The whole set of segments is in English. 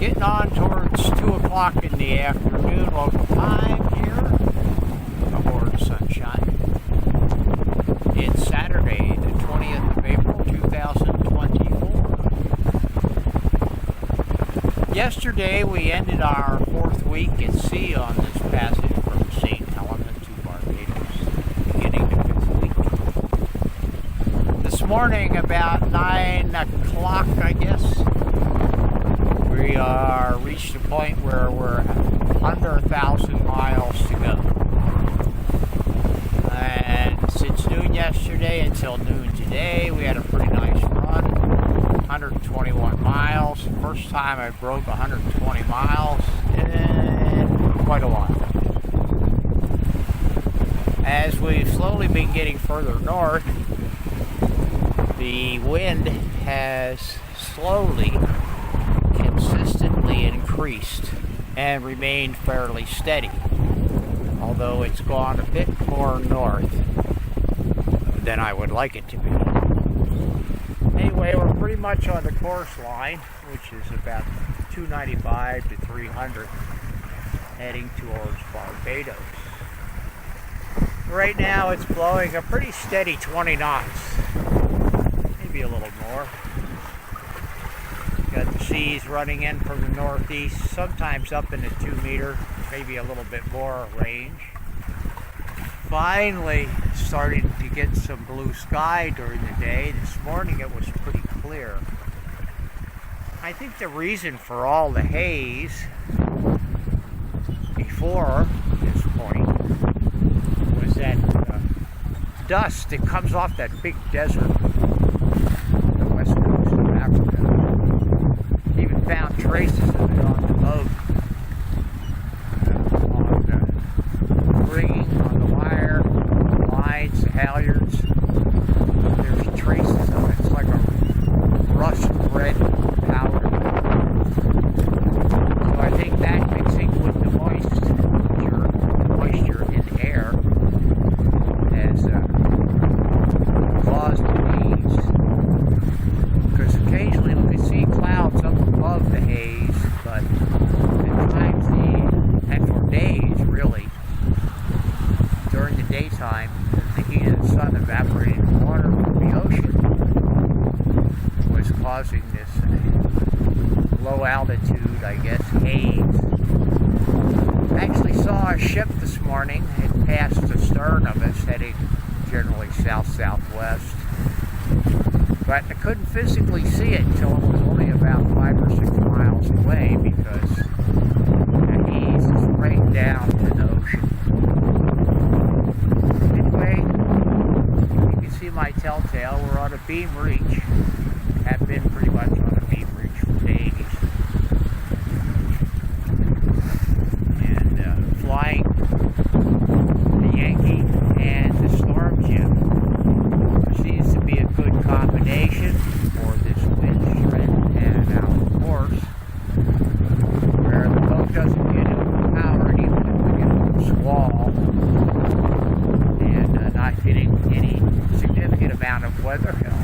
getting on towards 2 o'clock in the afternoon local time here aboard Sunshine. It's Saturday, the 20th of April, 2024. Yesterday we ended our 4th week at sea on this passage from St. Helena to Barbados, beginning the 5th week. This morning about 9 o'clock, I guess, we are reached a point where we're under 1,000 miles to go. And since noon yesterday until noon today, we had a pretty nice run. 121 miles. First time I broke 120 miles in quite a while. As we've slowly been getting further north, the wind has slowly, consistently increased and remained fairly steady, although it's gone a bit more north than I would like it to be. Anyway, we're pretty much on the course line, which is about 295 to 300, heading towards Barbados. Right now it's blowing a pretty steady 20 knots, maybe a little more. Got the seas running in from the northeast, sometimes up in the 2 meter, maybe a little bit more range. Finally starting to get some blue sky during the day. This morning it was pretty clear. I think the reason for all the haze before this point was that dust that comes off that big desert on the west coast of Africa. Even found traces of it on the boat, on the rigging, on the wire, lines, the halyards. There's traces of it. It's like a rust red powder. So I think that mixing with the moisture in the air has caused the haze. Because occasionally we see clouds up above the haze, but at times and for days really, during the daytime, the heat of the sun evaporating water from the ocean was causing this low altitude, I guess, haze. I actually saw a ship this morning. It passed astern of us, heading generally south-southwest. But I couldn't physically see it until it was only about 5 or 6 miles away because the haze is right down to the ocean. Anyway, you can see my telltale. We're on a beam reach. Have been pretty much on a beam reach for days. And flying the Yankee and the Storm Jib seems to be a good combination for this wind strength and out of course, where the boat doesn't get overpowered even if we get a squall and not getting any significant amount of weather help.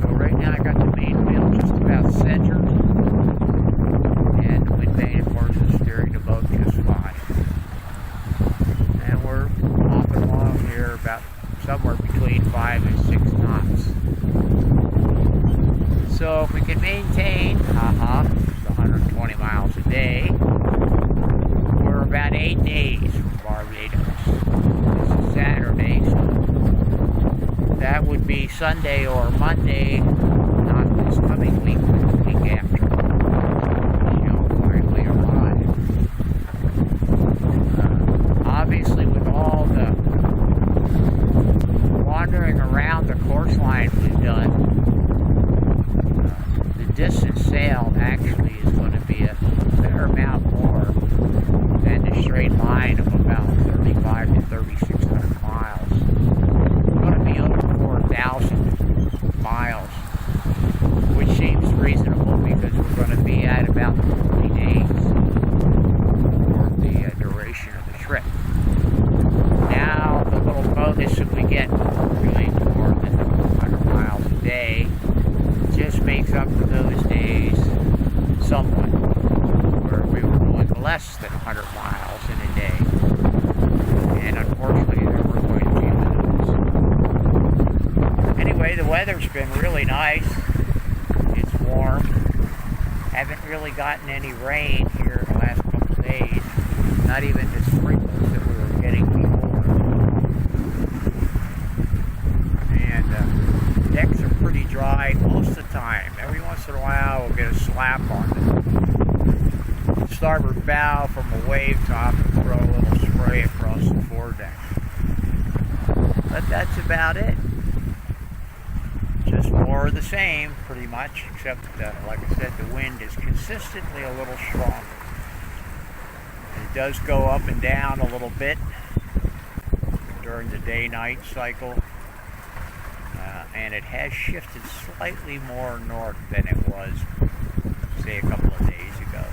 So right now I got the main wheel just about centered, and the wind vane of course is steering the boat just fine. And we're hopping along here about somewhere between 5 and 6 knots. So if we can maintain, the 120 miles a day, we're about 8 days from Barbados. This is Saturday, so that would be Sunday or Monday, not this coming week, but the week after. She'll finally arrive. Obviously with all the wandering around the course line we've done, the distance sailed actually is going to be a fair amount more than the straight line of about 3,500 to 3,600 miles. It's going to be over 4,000 miles somewhat, where we were going less than 100 miles in a day. And unfortunately, there were going to be minnows. Anyway, the weather's been really nice. It's warm. Haven't really gotten any rain here in the last couple of days. Not even the sprinkles that we were getting before. And decks are pretty dry most of the time. Every once in a while, we'll get a slap on the starboard bow from a wave top and throw a little spray across the foredeck. But that's about it. Just more of the same, pretty much, except, like I said, the wind is consistently a little stronger. It does go up and down a little bit during the day-night cycle, and it has shifted slightly more north than it was, say, a couple of days ago.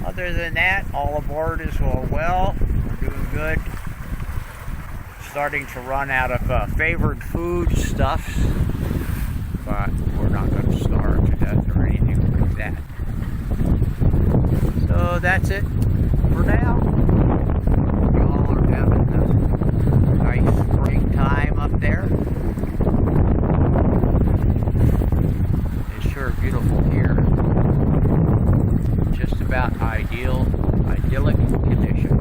Other than that, all aboard is all well. We're doing good. Starting to run out of favored food stuff, but we're not going to starve to death or anything like that. So that's it for now. Y'all are having a nice spring time up there. It's sure beautiful here. Just about idyllic conditions.